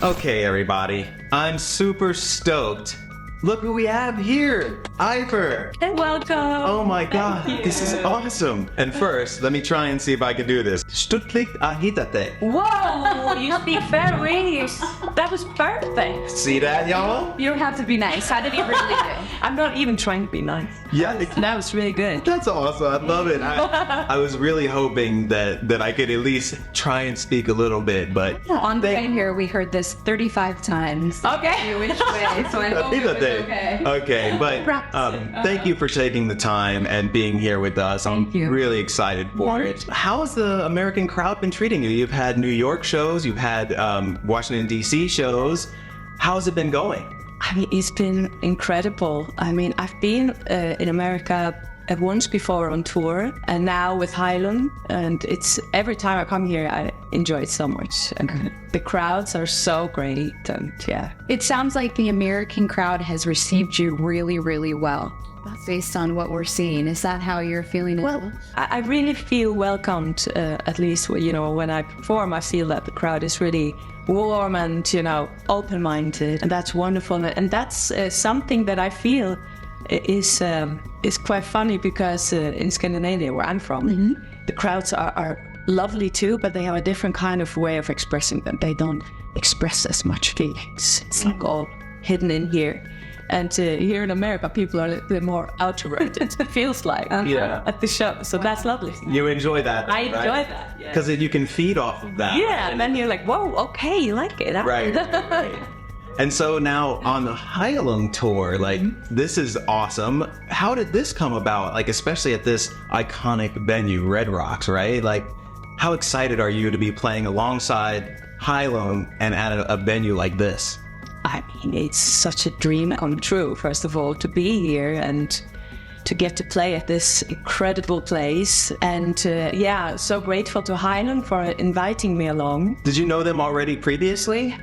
Okay, everybody, I'm super stoked. Look who we have here, Eivor. Hey, welcome. Oh my God, this is awesome. And first, let me try and see if I can do this. Stuttlicht ahitate. Whoa, you speak Faroese. That was perfect. See that, y'all? You don't have to be nice. How did he really do? I'm not even trying to be nice. Yeah, That was really good. that's awesome. I love it. I was really hoping that I could at least try and speak a little bit, but On the way here, we heard this 35 times. Okay. Which way? So I hope it was okay. Okay, but thank you for taking the time and being here with us. I'm Thank you. really excited for it. How has the American crowd been treating you? You've had New York shows, you've had Washington, D.C. shows. How's it been going? I mean, it's been incredible. I mean, I've been in America once before on tour, and now with Heilung, and it's every time I come here, I enjoy it so much. And the crowds are so great, and yeah. It sounds like the American crowd has received you really, really well. Based on what we're seeing, is that how you're feeling it? Well, I really feel welcomed, at least, when I perform, I feel that the crowd is really warm and, open-minded, and that's wonderful. And that's something that I feel is quite funny because in Scandinavia, where I'm from, the crowds are lovely too, but they have a different kind of way of expressing them. They don't express as much feelings. It's like all hidden in here. And here in America, people are a little bit more outroverted, it feels like, at the show. So that's lovely. You enjoy that, I enjoy that, yeah. Because you can feed off of that. Yeah, and then you're like, whoa, okay, you like it. Huh? Right. And so now on the Heilung tour, this is awesome. How did this come about? Especially at this iconic venue, Red Rocks, right? How excited are you to be playing alongside Heilung and at a venue like this? I mean, it's such a dream come true, first of all, to be here and to get to play at this incredible place. And so grateful to Heilung for inviting me along. Did you know them already previously?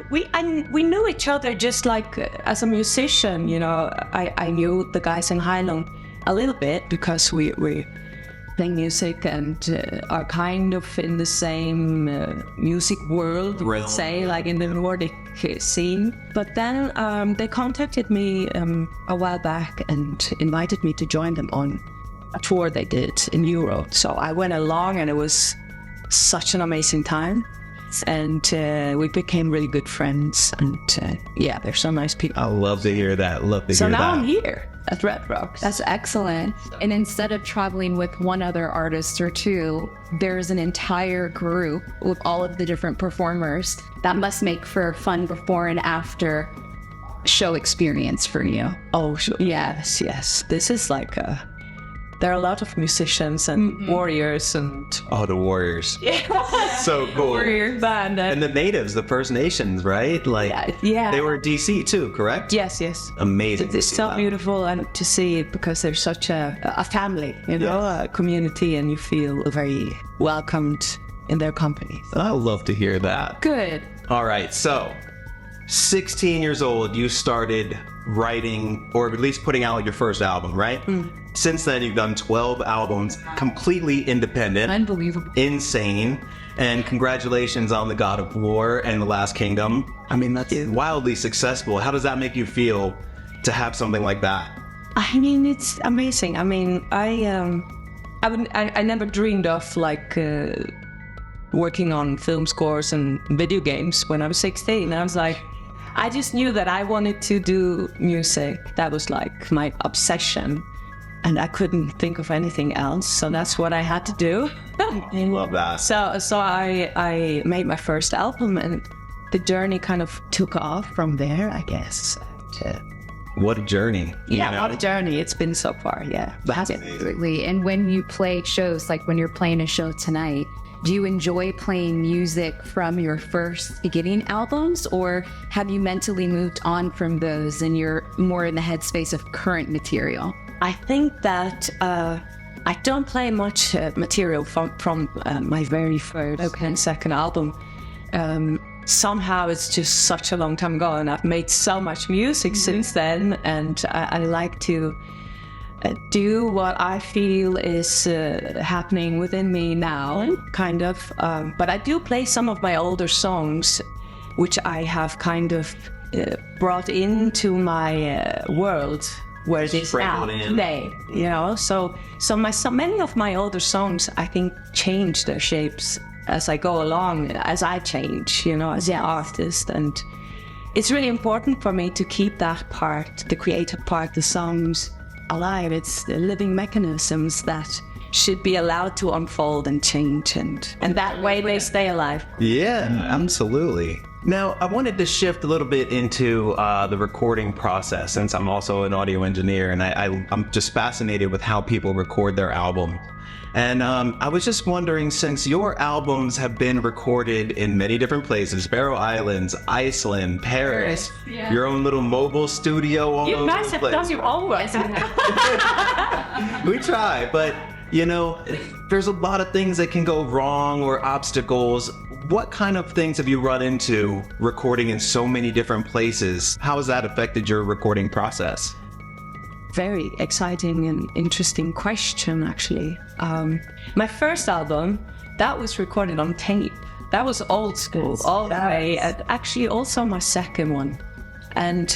We knew each other just as a musician, I knew the guys in Heilung a little bit because we play music and are kind of in the same music world, Realm. say, in the Nordic scene. But then they contacted me a while back and invited me to join them on a tour they did in Europe. So I went along and it was such an amazing time. And we became really good friends. And they're so nice people. I love to hear that. So now I'm here at Red Rocks. That's excellent. And instead of traveling with one other artist or two, there's an entire group with all of the different performers. That must make for a fun before and after show experience for you. Oh, sure. Yes. This is there are a lot of musicians and warriors and... Oh, the warriors. Yeah. So cool. Warrior band. And the natives, the First Nations, right? Yeah. They were DC too, correct? Yes. Amazing. It's so beautiful and to see it because they're such a family, a community, and you feel very welcomed in their company. I love to hear that. Good. All right, so 16 years old, you started writing, or at least putting out your first album, right? Since then, you've done 12 albums, completely independent. Unbelievable. Insane. And congratulations on The God of War and The Last Kingdom. I mean, that's wildly successful. How does that make you feel to have something like that? I mean, it's amazing. I mean, I never dreamed of working on film scores and video games when I was 16. I was I just knew that I wanted to do music. That was my obsession. And I couldn't think of anything else, so that's what I had to do. I love that. So I made my first album, and the journey kind of took off from there, I guess. What a journey. What a journey it's been so far, yeah. Absolutely. And when you play shows, when you're playing a show tonight, do you enjoy playing music from your first beginning albums, or have you mentally moved on from those and you're more in the headspace of current material? I think that I don't play much material from my very first and second album. Somehow it's just such a long time ago, and I've made so much music since then, and I like to do what I feel is happening within me now, kind of. But I do play some of my older songs which I have kind of brought into my world where it is now today, you know. So many of my older songs, I think, change their shapes as I go along, as I change, you know, as an artist. And it's really important for me to keep that part, the creative part, the songs alive. It's the living mechanisms that should be allowed to unfold and change, and that way they stay alive. Yeah, absolutely. Now, I wanted to shift a little bit into the recording process, since I'm also an audio engineer, and I'm just fascinated with how people record their album. And I was just wondering, since your albums have been recorded in many different places, Faroe Islands, Iceland, Paris, your own little mobile studio all over the place. You guys have done your own work. We try, but you know, there's a lot of things that can go wrong or obstacles. What kind of things have you run into recording in so many different places? How has that affected your recording process? Very exciting and interesting question, actually. My first album, that was recorded on tape. That was old school, all the way. And actually, also my second one. And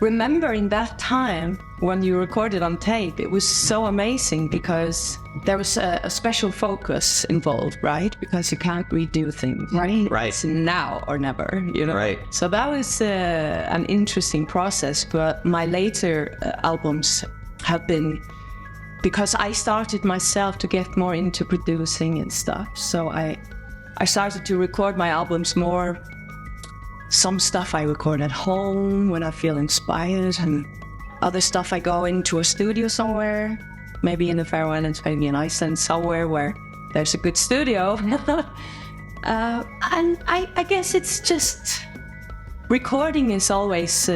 remembering that time when you recorded on tape, it was so amazing because there was a special focus involved, right? Because you can't redo things, right? Right. It's now or never, you know? Right. So that was an interesting process. But my later albums have been, because I started myself to get more into producing and stuff. So I started to record my albums more. Some stuff I record at home when I feel inspired, and other stuff I go into a studio somewhere, maybe in the Faroe Islands, maybe in Iceland, somewhere where there's a good studio. And I guess it's just, recording is always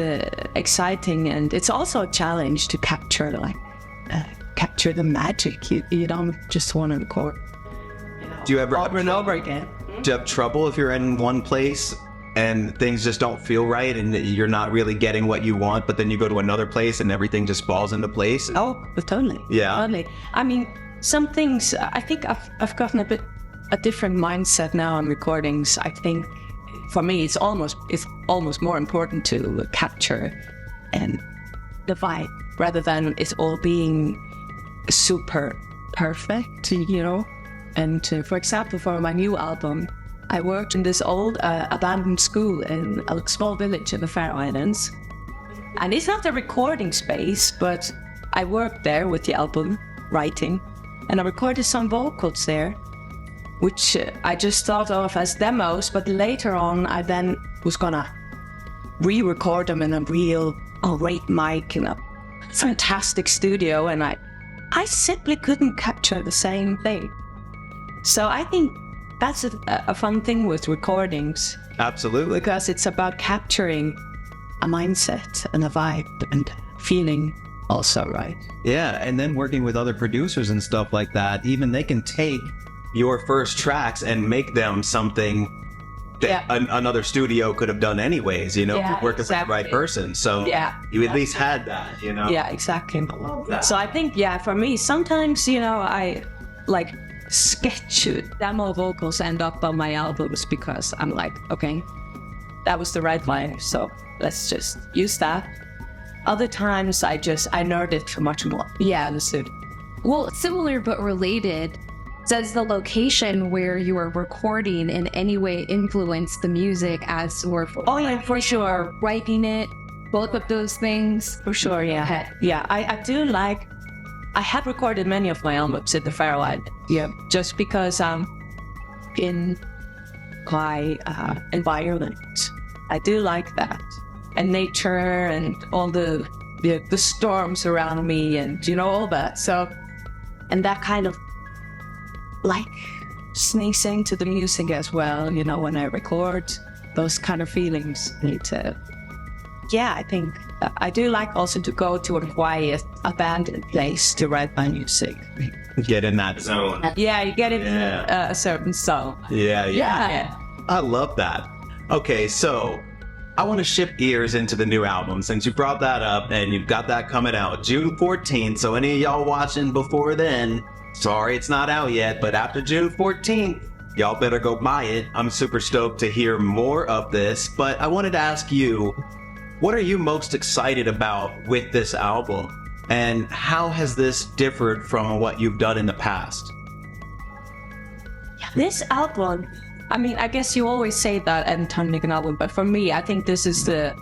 exciting, and it's also a challenge to capture capture the magic. You don't just want to record, you know, do you ever over and over again. Do you have trouble if you're in one place and things just don't feel right and you're not really getting what you want, but then you go to another place and everything just falls into place? Oh, totally. Yeah. Totally. I mean, some things, I think I've gotten a different mindset now on recordings. I think for me, it's almost more important to capture and the vibe rather than it's all being super perfect, you know? And for example, for my new album, I worked in this old abandoned school in a small village in the Faroe Islands. And it's not a recording space, but I worked there with the album writing, and I recorded some vocals there, which I just thought of as demos, but later on I then was gonna re-record them in a real great mic in a fantastic studio, and I simply couldn't capture the same thing. So I think that's a fun thing with recordings. Absolutely. Because it's about capturing a mindset and a vibe and feeling also, right? Yeah, and then working with other producers and stuff like that, even they can take your first tracks and make them something that another studio could have done anyways, you know, working with the right person. So you at least had that, you know? Yeah, exactly. So I think, for me, sometimes, you know, I like sketch demo vocals end up on my albums because I'm like, okay, that was the right line, so let's just use that. Other times I nerd it much more. Yeah, understood. Well, similar but related, does the location where you are recording in any way influence the music as or oh yeah, for sure, writing it, both of those things? For sure, yeah. I do like, I have recorded many of my albums in the Faroe Islands. Yeah. Just because in my environment, I do like that. And nature and all the storms around me and, you know, all that. So, and that kind of like sneaks into the music as well, you know, when I record, those kind of feelings need to, I think I do like also to go to a quiet, abandoned place to write my music. Get in that zone. Yeah, you get in a certain zone. Yeah. I love that. Okay, so I want to shift gears into the new album since you brought that up and you've got that coming out June 14th. So any of y'all watching before then, sorry it's not out yet, but after June 14th, Y'all better go buy it. I'm super stoked to hear more of this, but I wanted to ask you, what are you most excited about with this album? And how has this differed from what you've done in the past? This album, I mean, I guess you always say that every time you make an album, but for me, I think this is the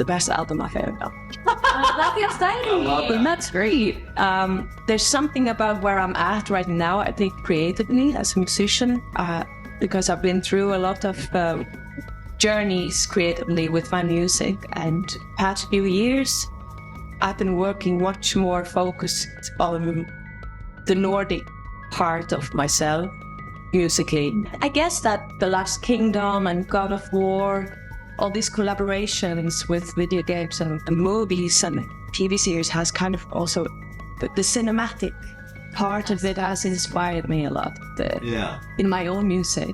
best album I've ever done. That's exciting. And that's great. There's something about where I'm at right now, I think, creatively as a musician, because I've been through a lot of journeys creatively with my music, and past few years, I've been working much more focused on the Nordic part of myself, musically. I guess that The Last Kingdom and God of War, all these collaborations with video games and movies and TV series has kind of also, the cinematic part of it has inspired me a lot in my own music.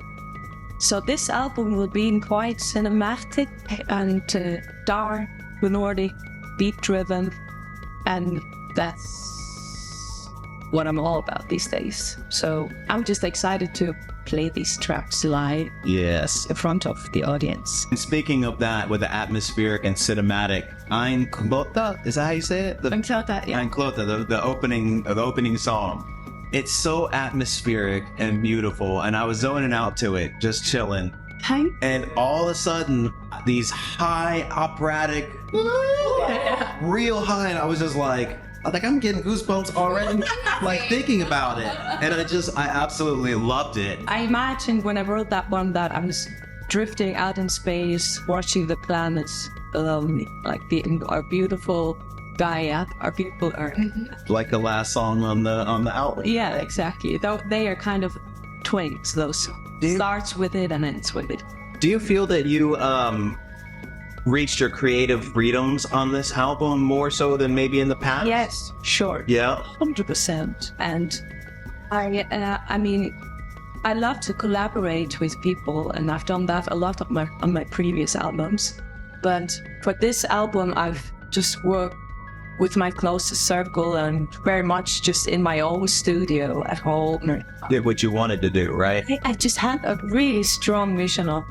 So this album will be quite cinematic and dark, Nordic, beat-driven, and that's what I'm all about these days. So I'm just excited to play these tracks live. Yes. In front of the audience. And speaking of that, with the atmospheric and cinematic, Ein Klota, is that how you say it? Ein Klota, yeah. Ein Klota, the opening song. It's so atmospheric and beautiful, and I was zoning out to it, just chilling. And all of a sudden, these high operatic, real high, and I was just like, I'm getting goosebumps already, like thinking about it. And I absolutely loved it. I imagined when I wrote that one that I was drifting out in space, watching the planets alone, like our beautiful Gaia, our beautiful Earth. Like the last song on the album. Yeah, exactly. They are kind of twins. Those starts with it and ends with it. Do you feel that you reached your creative freedoms on this album more so than maybe in the past? Yes, sure. Yeah, 100%. And I mean, I love to collaborate with people, and I've done that a lot on my previous albums. But for this album, I've just worked with my closest circle and very much just in my own studio at home. Did what you wanted to do, right? I just had a really strong vision of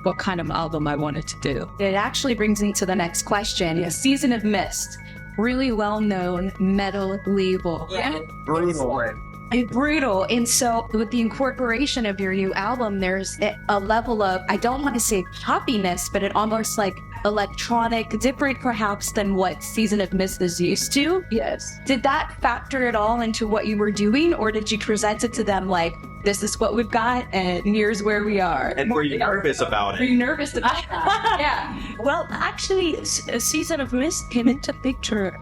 what kind of album I wanted to do. It actually brings me to the next question. Yeah. Season of Mist, really well-known metal label. Yeah. Brutal. And so with the incorporation of your new album, there's a level of, I don't want to say poppiness, but it almost like electronic, different perhaps than what Season of Mist is used to. Yes. Did that factor at all into what you were doing, or did you present it to them like, this is what we've got and here's where we are? And were you nervous about it? Were you nervous about that? Yeah. Well, actually, a Season of Mist came into picture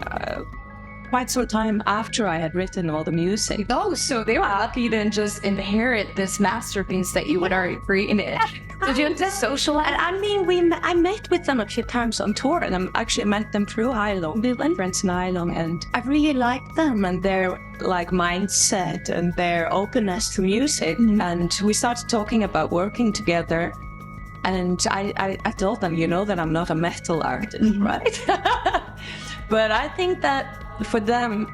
quite some time after I had written all the music. Oh, so they were happy to just inherit this masterpiece that you had already created. Did you have to socialize? I mean, I met with them a few times on tour, and I met them through Heilung. We went friends in Heilung, and I really liked them and their mindset and their openness to music. And we started talking about working together. And I told them, that I'm not a metal artist, right? But I think that for them,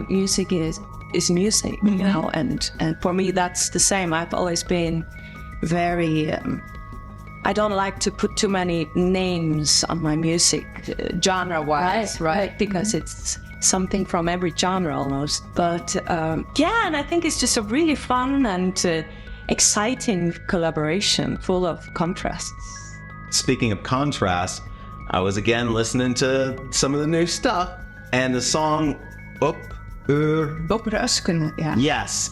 music is music, and for me that's the same. I've always been very I don't like to put too many names on my music, genre-wise, right? Because it's something from every genre almost. But and I think it's just a really fun and exciting collaboration, full of contrasts. Speaking of contrast, I was again listening to some of the new stuff, and the song Yes.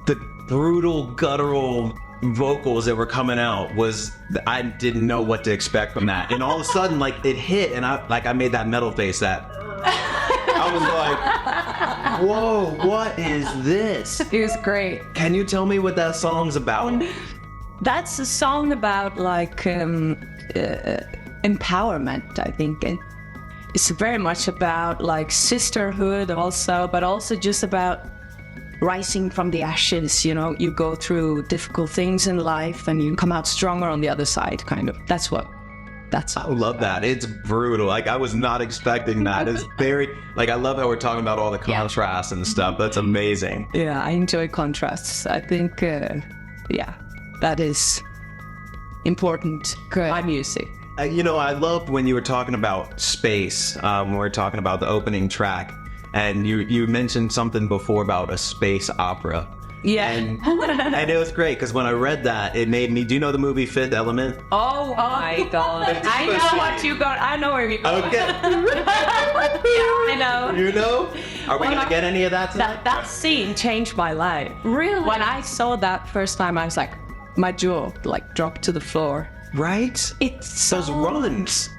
The brutal, guttural vocals that were coming out I didn't know what to expect from that. And all of a sudden, it hit, and I made that metal face that I was like, whoa, what is this? It was great. Can you tell me what that song's about? That's a song about empowerment, I think. And it's very much about sisterhood also, but also just about rising from the ashes. You go through difficult things in life and you come out stronger on the other side, kind of. That's I love that. It's brutal. I was not expecting that. It's very, I love how we're talking about all the contrasts and stuff. That's amazing. Yeah, I enjoy contrasts. I think yeah, that is important. Good. My music. I loved when you were talking about space, when we were talking about the opening track, and you mentioned something before about a space opera. Yeah. And it was great, because when I read that, it made me, do you know the movie Fifth Element? Oh my God. I know what you got. I know where you go. Okay. Yeah, I know. You know? Are we going to get any of that tonight? That scene changed my life. Really? When I saw that first time, I was like, my jaw dropped to the floor. Right? It's Those runs.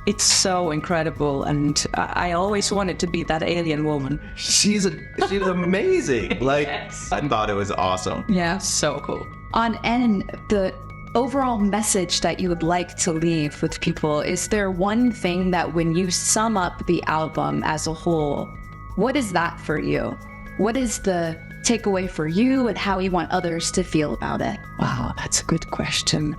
It's so incredible, and I always wanted to be that alien woman. She's amazing. Like, Yes. I thought it was awesome. Yeah. So cool. On ENN, the overall message that you would like to leave with people, is there one thing that when you sum up the album as a whole, what is that for you? What is the takeaway for you and how you want others to feel about it? Wow, that's a good question.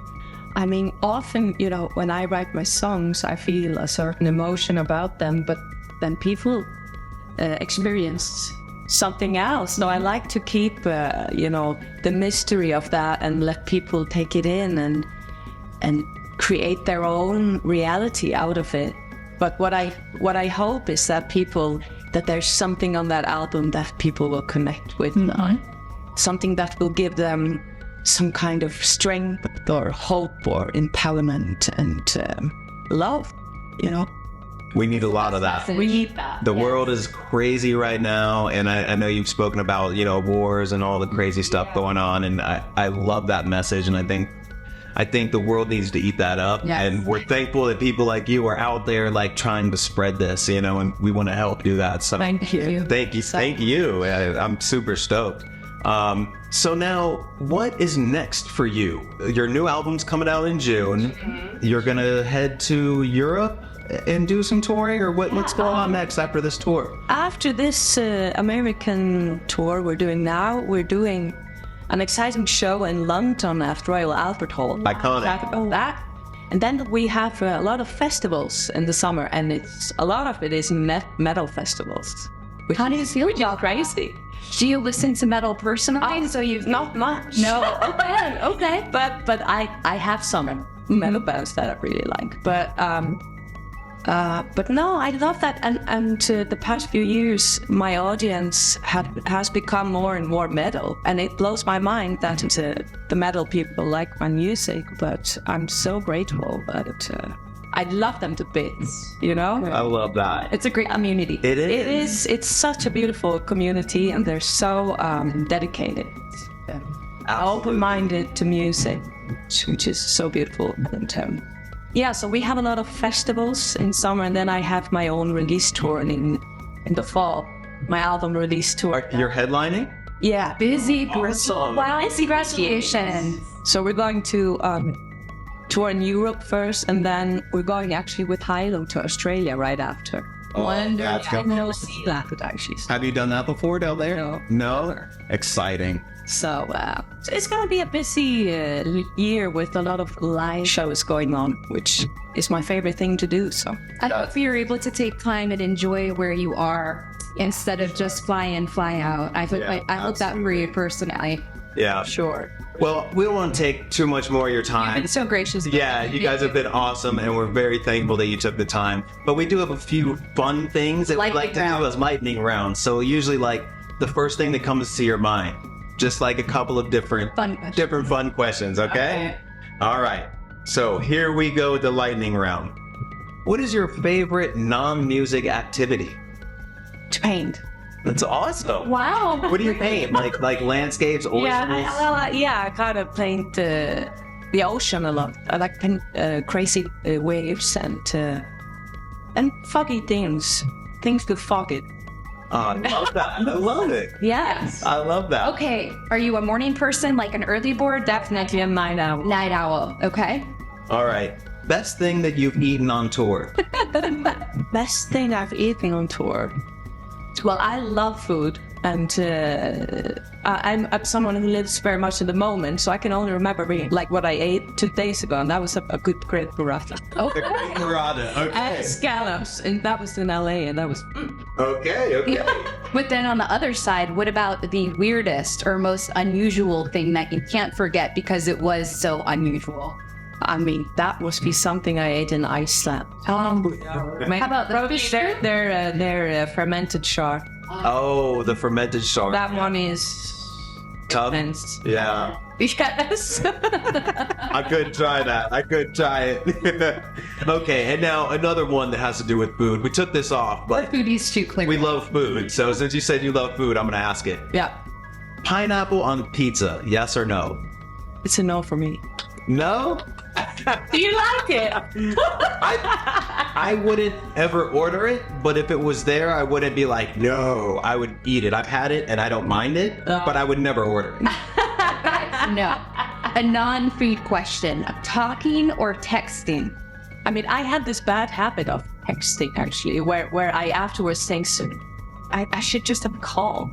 I mean, often, when I write my songs, I feel a certain emotion about them, but then people experience something else. So I like to keep, the mystery of that and let people take it in and create their own reality out of it. But what I hope is that there's something on that album that people will connect with, something that will give them some kind of strength or hope or empowerment and love, We need a lot of that. We need that. The world is crazy right now, and I know you've spoken about, wars and all the crazy stuff going on, and I love that message, and I think the world needs to eat that up, Yes. and we're thankful that people like you are out there, trying to spread this, and we want to help do that. So Thank you. Thank you. I'm super stoked. So now, what is next for you? Your new album's coming out in June. Mm-hmm. You're gonna head to Europe and do some touring, or what's going on next after this tour? After this American tour we're doing now, we're doing an exciting show in London at Royal Albert Hall. Iconic. That. And then we have a lot of festivals in the summer, and a lot of it is metal festivals. How do you feel Which is about that? crazy. Do you listen to metal personally? So you've Not much. No. Okay. But I have some metal bands that I really like. But no, I love that. And the past few years, my audience has become more and more metal, and it blows my mind that the metal people like my music. But I'm so grateful that I love them to bits. I love that. It's a great community. It is. It is. It's such a beautiful community, and they're so dedicated, open-minded to music, which is so beautiful. And so we have a lot of festivals in summer, and then I have my own release tour in the fall. My album release tour. You're headlining? Yeah. Busy. Awesome. Wow, it's congratulations. So we're going to tour in Europe first, and then we're going actually with Heilung to Australia right after. That's I cool. never see that actually. Have you done that before down there? No? Exciting. So it's going to be a busy year with a lot of live shows going on, which is my favorite thing to do. So I hope you're able to take time and enjoy where you are instead of just fly in, fly out. I hope that for you personally. Yeah. sure. Well, we don't want to take too much more of your time. It's so gracious. Yeah, you guys have been awesome, and we're very thankful that you took the time. But we do have a few fun things that we like to do as lightning rounds. So usually, the first thing that comes to your mind, just a couple of different fun questions. Okay? All right. So here we go with the lightning round. What is your favorite non-music activity? To paint. That's awesome. Wow. What do you paint? Like landscapes, oysters? I kind of paint the ocean a lot. I like paint crazy waves and foggy things to fog it. Oh, I love that. I love it. Yes. I love that. Okay. Are you a morning person, like an early bird? Definitely a night owl. Night owl. Okay. All right. Best thing that you've eaten on tour? Best thing I've eaten on tour. Well, I love food, And I'm someone who lives very much in the moment, so I can only remember like what I ate 2 days ago, and that was a good great burrata. The great burrata. Okay. And scallops, and that was in LA, and that was. Okay. But then on the other side, what about the weirdest or most unusual thing that you can't forget because it was so unusual? I mean, that must be something I ate in Iceland. How about the fish? Their fermented shark. Oh, the fermented shark. That one is tough. intense. Yeah. Yes. I couldn't try that. I couldn't try it. Okay, and now another one that has to do with food. We took this off, but Foodies too clear. we love food. So since you said you love food, I'm going to ask it. Yeah, Pineapple on pizza, yes or no? it's a no for me. No? Do you like it? I wouldn't ever order it, but if it was there, I wouldn't be like, no, I would eat it. I've had it and I don't mind it, but I would never order it. No. A non-food question. Talking or texting? I mean, I had this bad habit of texting, actually, where I afterwards think, I should just have called.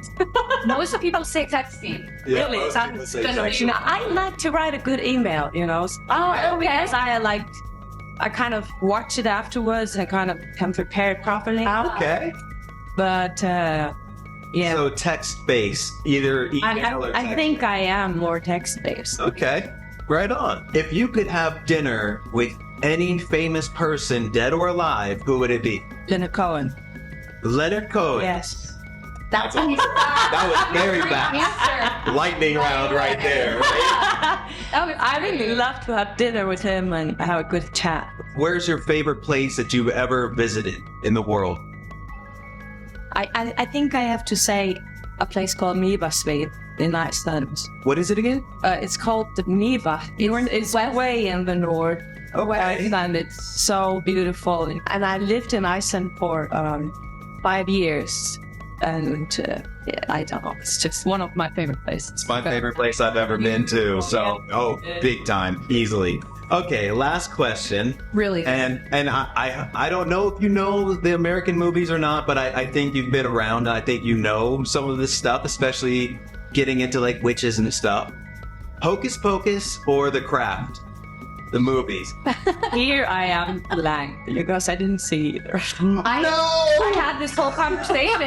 Most people say texting. Yeah, Really? most people say texting. You know, I like to write a good email, you know. Oh, okay. Because I kind of watch it afterwards and kind of can prepare it properly. Okay. But, yeah. So text-based, either email or text. I think I am more text-based. Okay, right on. If you could have dinner with any famous person, dead or alive, who would it be? Leonard Cohen. Leonard Cohen. Yes. That's That was very fast. Lightning round right there. Right? I really love to have dinner with him and have a good chat. Where's your favorite place that you've ever visited in the world? I think I have to say a place called Mývatnsveit in Iceland. What is it again? It's called the Diva. It's way in the north. Okay. And it's so beautiful. And I lived in Iceland for 5 years. And yeah, I don't know. It's just one of my favorite places. It's my favorite place I've ever been to. So, big time, easily. Okay, last question. Really? And I don't know if you know the American movies or not, but I think you've been around. I think you know some of this stuff, especially getting into like witches and stuff. Hocus Pocus or The Craft? The movies. Here I am blank because I didn't see either. I had this whole conversation.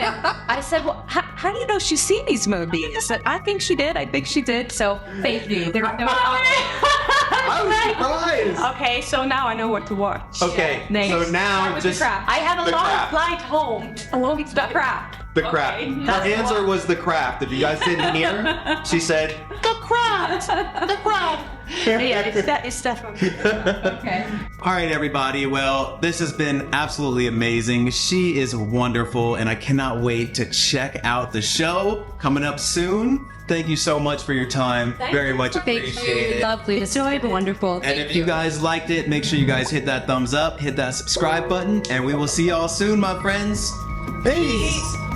I said, well, How do you know she's seen these movies? I said, I think she did. I think she did. so thank you. I was surprised. Okay, so now I know what to watch. Okay, Next. so now The just Craft. I had a The long Craft. flight home. The Craft. The Craft. Okay, Her that's the answer one. was The Craft. If you guys didn't hear, she said The Craft. The Craft. Yeah, it's definitely. Okay. All right, everybody. Well, this has been absolutely amazing. She is wonderful, and I cannot wait to check out the show coming up soon. Thank you so much for your time. Very much Thank appreciate you. it. Lovely. It's so wonderful. And Thank if you guys liked it, make sure you guys hit that thumbs up, hit that subscribe button, and we will see y'all soon, my friends. Peace.